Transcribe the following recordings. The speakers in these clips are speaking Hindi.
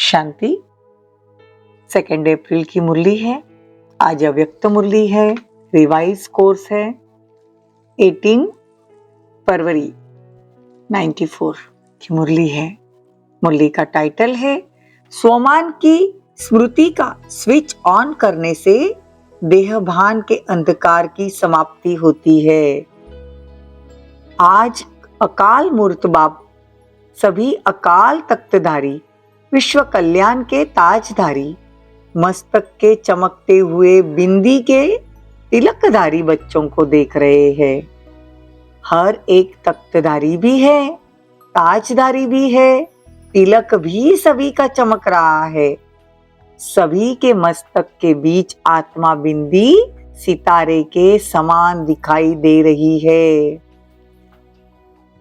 शांति। 2 अप्रैल की मुरली है। आज अव्यक्त मुरली है, रिवाइज कोर्स है। 18 फरवरी 94 की मुरली है। मुरली का टाइटल है स्वमान की स्मृति का स्विच ऑन करने से देहभान के अंधकार की समाप्ति होती है। आज अकाल मूर्त बाप सभी अकाल तख्तधारी, विश्व कल्याण के ताजधारी, मस्तक के चमकते हुए बिंदी के तिलकधारी बच्चों को देख रहे हैं। हर एक तख्तधारी भी है, ताजधारी भी है, तिलक भी सभी का चमक रहा है। सभी के मस्तक के बीच आत्मा बिंदी सितारे के समान दिखाई दे रही है।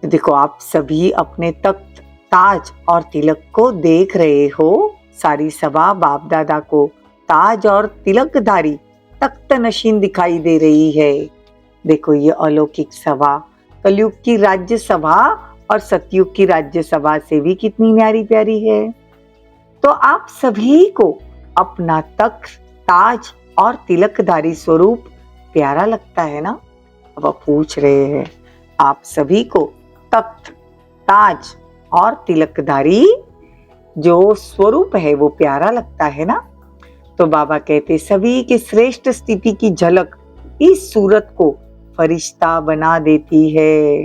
देखो, आप सभी अपने तख्त, ताज और तिलक को देख रहे हो। सारी सभा बाप दादा को ताज और तिलकधारी तख्त नशीन दिखाई दे रही है। देखो, ये अलौकिक सभा कलयुग की राज्य सभा और सतयुग की राज्य सभा से भी कितनी न्यारी प्यारी है। तो आप सभी को अपना तख्त, ताज और तिलकधारी स्वरूप प्यारा लगता है ना? अब आप पूछ रहे हैं, आप सभी को तख्त, ताज और तिलकधारी जो स्वरूप है वो प्यारा लगता है ना? तो बाबा कहते सभी की श्रेष्ठ स्थिति की झलक इस सूरत को फरिश्ता बना देती है।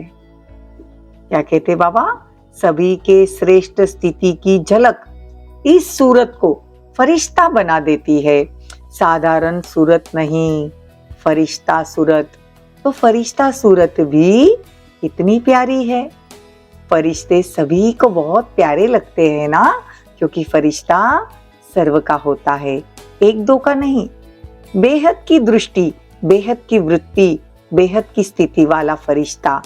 क्या कहते बाबा? सभी के श्रेष्ठ स्थिति की झलक इस सूरत को फरिश्ता बना देती है। साधारण सूरत नहीं, फरिश्ता सूरत। तो फरिश्ता सूरत भी कितनी प्यारी है। फरिश्ते सभी को बहुत प्यारे लगते हैं ना, क्योंकि फरिश्ता सर्व का होता है, एक दो का नहीं। बेहद की दृष्टि, बेहद की वृत्ति, बेहद की स्थिति वाला फरिश्ता।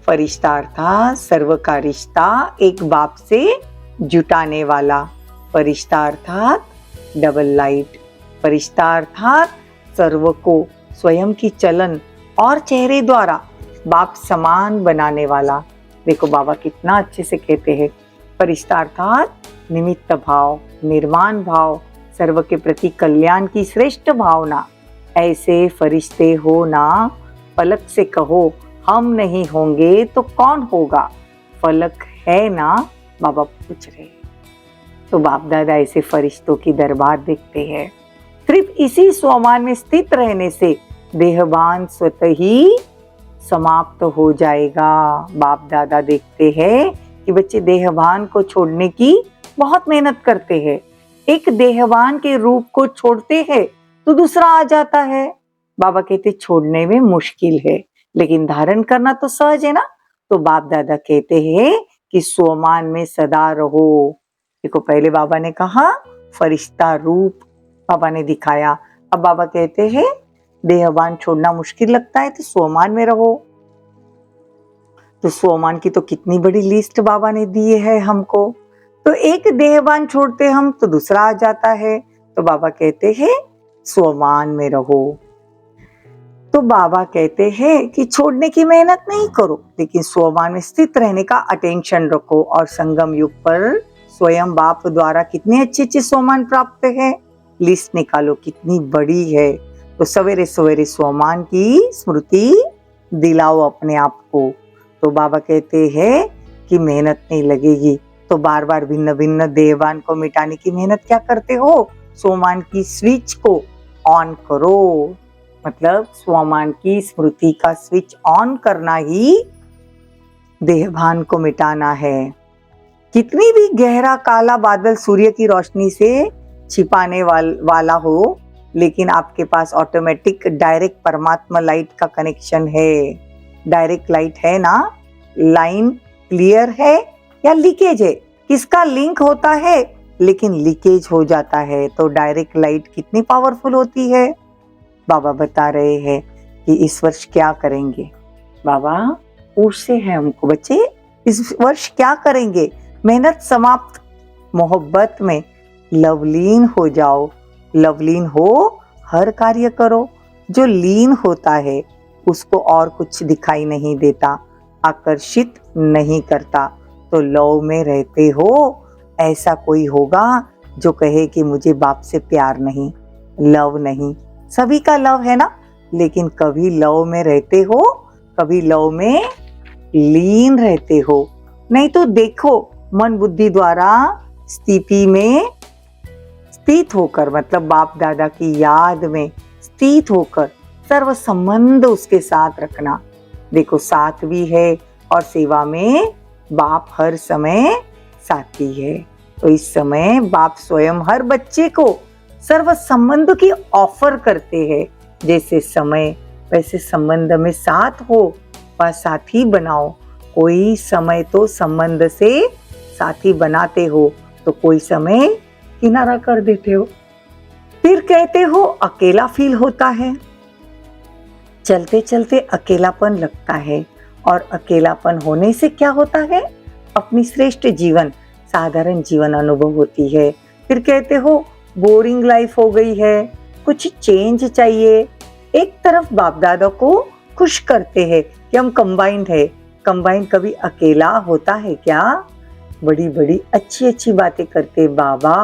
फरिश्ता अर्थात सर्व का रिश्ता एक बाप से जुटाने वाला। फरिश्ता अर्थात डबल लाइट। फरिश्ता अर्थात सर्व को स्वयं की चलन और चेहरे द्वारा बाप समान बनाने वाला। देखो बाबा कितना अच्छे से कहते हैं, फरिश्ता अर्थात निमित्त भाव, निर्माण भाव, सर्व के प्रति कल्याण की श्रेष्ठ भावना। ऐसे फरिश्ते हो ना, फलक से कहो हम नहीं होंगे तो कौन होगा? फलक है ना, बाबा पूछ रहे। तो बाप दादा ऐसे फरिश्तों की दरबार देखते हैं। सिर्फ इसी स्वमान में स्थित रहने से देहभान स्वतः ही समाप्त हो जाएगा। बाप दादा देखते हैं कि बच्चे देहभान को छोड़ने की बहुत मेहनत करते हैं। एक देहभान के रूप को छोड़ते हैं तो दूसरा आ जाता है। बाबा कहते छोड़ने में मुश्किल है, लेकिन धारण करना तो सहज है ना। तो बाप दादा कहते हैं कि स्वमान में सदा रहो। देखो, पहले बाबा ने कहा फरिश्ता रूप बाबा ने दिखाया। अब बाबा कहते हैं देहभान छोड़ना मुश्किल लगता है तो स्वमान में रहो। तो स्वमान की तो कितनी बड़ी लिस्ट बाबा ने दी है हमको। तो एक देहभान छोड़ते हम तो दूसरा आ जाता है। तो बाबा कहते हैं स्वमान में रहो। तो बाबा कहते हैं कि छोड़ने की मेहनत नहीं करो, लेकिन स्वमान में स्थित रहने का अटेंशन रखो। और संगम युग पर स्वयं बाप द्वारा कितने अच्छे अच्छे स्वमान प्राप्त है, लिस्ट निकालो कितनी बड़ी है। तो सवेरे सवेरे स्वमान की स्मृति दिलाओ अपने आप को। तो बाबा कहते हैं कि मेहनत नहीं लगेगी तो बार बार भिन्न भिन्न देहभान को मिटाने की मेहनत क्या करते हो? स्वमान की स्विच को ऑन करो। मतलब स्वमान की स्मृति का स्विच ऑन करना ही देहभान को मिटाना है। कितनी भी गहरा काला बादल सूर्य की रोशनी से छिपाने वाला हो, लेकिन आपके पास ऑटोमेटिक डायरेक्ट परमात्मा लाइट का कनेक्शन है। डायरेक्ट लाइट है ना? लाइन क्लियर है या लीकेज है? किसका लिंक होता है लेकिन लीकेज हो जाता है। तो डायरेक्ट लाइट कितनी पावरफुल होती है। बाबा बता रहे हैं कि इस वर्ष क्या करेंगे। बाबा पूछते हैं हमको, बच्चे इस वर्ष क्या करेंगे? मेहनत समाप्त, मोहब्बत में लवलीन हो जाओ। लवलीन हो, हर कार्य करो। जो लीन होता है उसको और कुछ दिखाई नहीं देता, आकर्षित नहीं करता। तो लव में रहते हो ऐसा कोई होगा जो कहे कि मुझे बाप से प्यार नहीं, लव नहीं। सभी का लव है ना, लेकिन कभी लव में रहते हो, कभी लव में लीन रहते हो। नहीं तो देखो, मन बुद्धि द्वारा स्थिति में स्थित होकर, मतलब बाप दादा की याद में स्थित होकर सर्व संबंध उसके साथ रखना। देखो, साथ भी है और सेवा में बाप हर समय साथी है। तो इस समय बाप स्वयं हर बच्चे को सर्व संबंध की ऑफर करते हैं। जैसे समय वैसे संबंध में साथ हो वह साथी बनाओ। कोई समय तो संबंध से साथी बनाते हो, तो कोई समय किनारा कर देते हो। फिर कहते हो अकेला फील होता है, चलते चलते अकेलापन लगता है। और अकेलापन होने से क्या होता है? अपनी श्रेष्ठ जीवन, साधारण जीवन अनुभव होती है। फिर कहते हो बोरिंग लाइफ हो गई है, कुछ चेंज चाहिए। एक तरफ बाप दादा को खुश करते हैं कि हम कंबाइंड है। कंबाइंड कभी अकेला होता है क्या? बड़ी बड़ी अच्छी अच्छी बातें करते बाबा,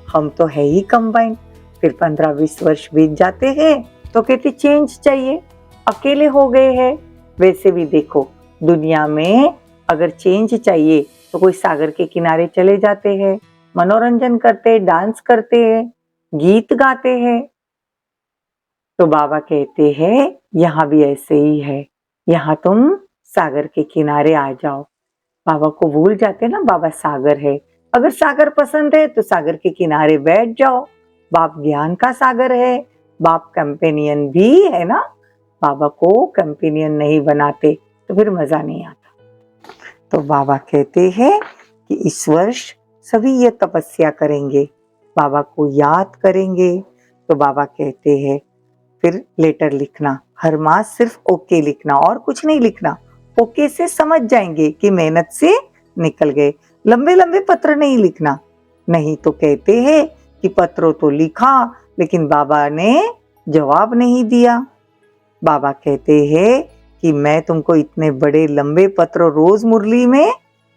हम तो है ही कंबाइंड। फिर 15-20 वर्ष बीत जाते हैं तो कहते चेंज चाहिए, अकेले हो गए हैं। वैसे भी देखो, दुनिया में अगर चेंज चाहिए तो कोई सागर के किनारे चले जाते हैं, मनोरंजन करते, डांस करते हैं, गीत गाते हैं। तो बाबा कहते हैं यहाँ भी ऐसे ही है, यहाँ तुम सागर के किनारे आ जाओ। बाबा को भूल जाते ना, बाबा सागर है। अगर सागर पसंद है तो सागर के किनारे बैठ जाओ। बाप ज्ञान का सागर है, बाप कंपेनियन भी है ना। बाबा को कंपेनियन नहीं बनाते तो फिर मजा नहीं आता। तो बाबा कहते हैं कि इस वर्ष सभी ये तपस्या करेंगे, बाबा को याद करेंगे। तो बाबा कहते हैं फिर लेटर लिखना, हर मास सिर्फ ओके लिखना और कुछ नहीं लिखना। ओके से समझ जाएंगे कि मेहनत से निकल गए। लंबे लंबे पत्र नहीं लिखना, नहीं तो कहते हैं कि पत्रों तो लिखा लेकिन बाबा ने जवाब नहीं दिया। बाबा कहते हैं कि मैं तुमको इतने बड़े लंबे पत्र रोज मुरली में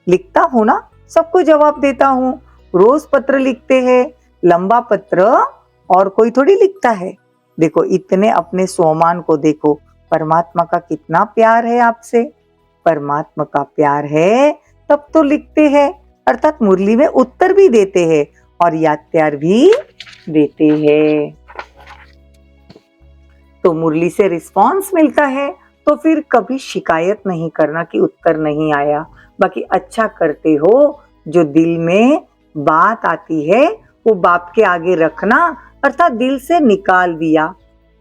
लिखता हूँ ना, सबको जवाब देता हूँ। रोज पत्र लिखते हैं, लंबा पत्र और कोई थोड़ी लिखता है। देखो, इतने अपने स्वमान को देखो, परमात्मा का कितना प्यार है आपसे। परमात्मा का प्यार है तब तो लिखते हैं, अर्थात मुरली में उत्तर भी देते हैं और याद प्यार भी देते हैं। तो मुरली से रिस्पांस मिलता है तो फिर कभी शिकायत नहीं करना कि उत्तर नहीं आया। बाकी अच्छा करते हो, जो दिल में बात आती है वो बाप के आगे रखना, अर्थात दिल से निकाल दिया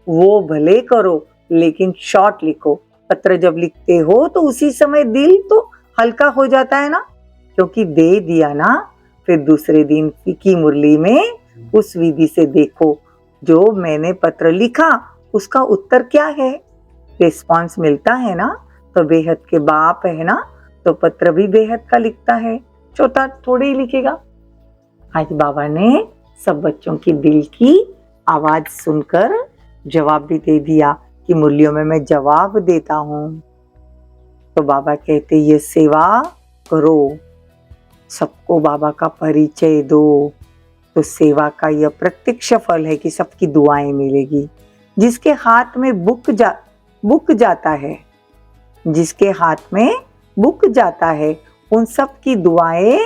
वो भले करो, लेकिन शॉर्ट लिखो। पत्र जब लिखते हो तो उसी समय दिल तो हल्का हो जाता है ना, क्योंकि दे दिया ना। फिर दूसरे दिन की मुरली में उस विधि से देखो, जो मैंने पत्र लिखा उसका उत्तर क्या है, रिस्पांस मिलता है ना। तो बेहद के बाप है ना, तो पत्र भी बेहद का लिखता है, छोटा थोड़ी ही लिखेगा। आज बाबा ने सब बच्चों की दिल की आवाज सुनकर जवाब भी दे दिया कि मुरलियों में मैं जवाब देता हूँ। तो बाबा कहते ये सेवा करो, सबको बाबा का परिचय दो। तो सेवा का यह प्रत्यक्ष फल है कि सबकी दुआएं मिलेगी। जिसके हाथ में बुक जाता है, जिसके हाथ में बुक जाता है, उन सब की दुआएं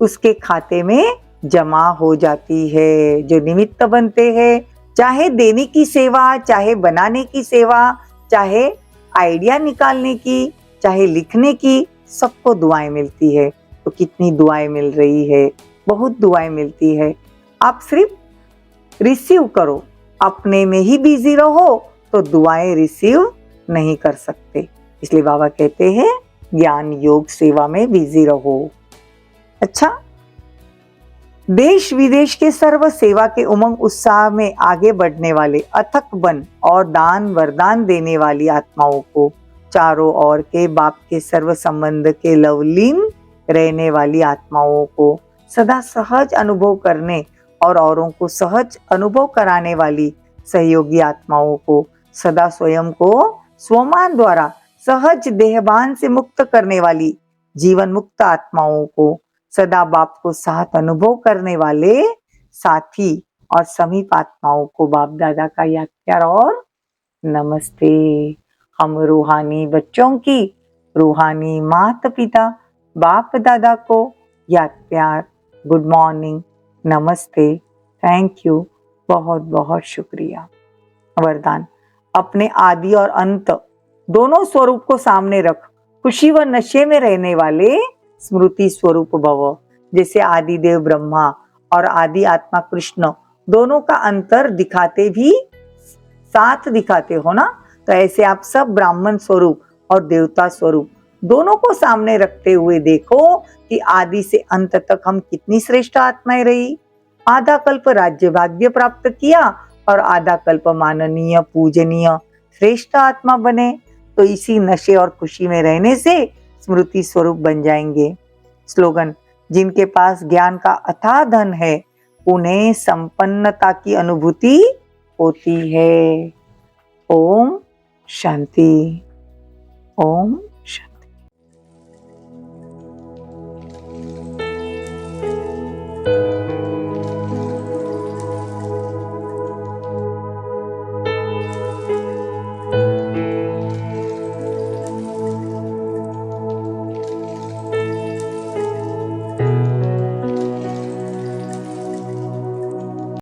उसके खाते में जमा हो जाती है। जो निमित्त बनते हैं, चाहे देने की सेवा, चाहे बनाने की सेवा, चाहे आइडिया निकालने की, चाहे लिखने की, सबको दुआएं मिलती है। तो कितनी दुआएं मिल रही है, बहुत दुआएं मिलती है। आप सिर्फ रिसीव करो, अपने में ही बिजी रहो तो दुआएं रिसीव नहीं कर सकते। इसलिए बाबा कहते हैं ज्ञान योग सेवा में बिजी रहो। अच्छा, देश विदेश के सर्व सेवा के उमंग उत्साह में आगे बढ़ने वाले अथक बन और दान वरदान देने वाली आत्माओं को, चारों ओर के बाप के सर्व संबंध के लवलीन रहने वाली आत्माओं को, सदा सहज अनुभव करने और औरों को सहज अनुभव कराने वाली सहयोगी आत्माओं को, सदा स्वयं को स्वमान द्वारा सहज देहभान से मुक्त करने वाली जीवन मुक्त आत्माओं को, सदा बाप को साथ अनुभव करने वाले साथी और समीप आत्माओं को बाप दादा का याद प्यार और नमस्ते। हम रूहानी बच्चों की रूहानी माता पिता बाप दादा को याद प्यार, गुड मॉर्निंग, नमस्ते, थैंक यू, बहुत बहुत शुक्रिया। वरदान, अपने आदि और अंत दोनों स्वरूप को सामने रख खुशी व नशे में रहने वाले स्मृति स्वरूप भव। जैसे आदि देव ब्रह्मा और आदि आत्मा कृष्ण दोनों का अंतर दिखाते भी साथ दिखाते हो ना, तो ऐसे आप सब ब्राह्मण स्वरूप और देवता स्वरूप दोनों को सामने रखते हुए देखो कि आदि से अंत तक हम कितनी श्रेष्ठ आत्माएं रही। आधा कल्प राज्य भाग्य प्राप्त किया और आधा कल्प माननीय पूजनीय श्रेष्ठ आत्मा बने, तो इसी नशे और खुशी में रहने से स्मृति स्वरूप बन जाएंगे। स्लोगन, जिनके पास ज्ञान का अथाह धन है उन्हें संपन्नता की अनुभूति होती है। ओम शांति। ओम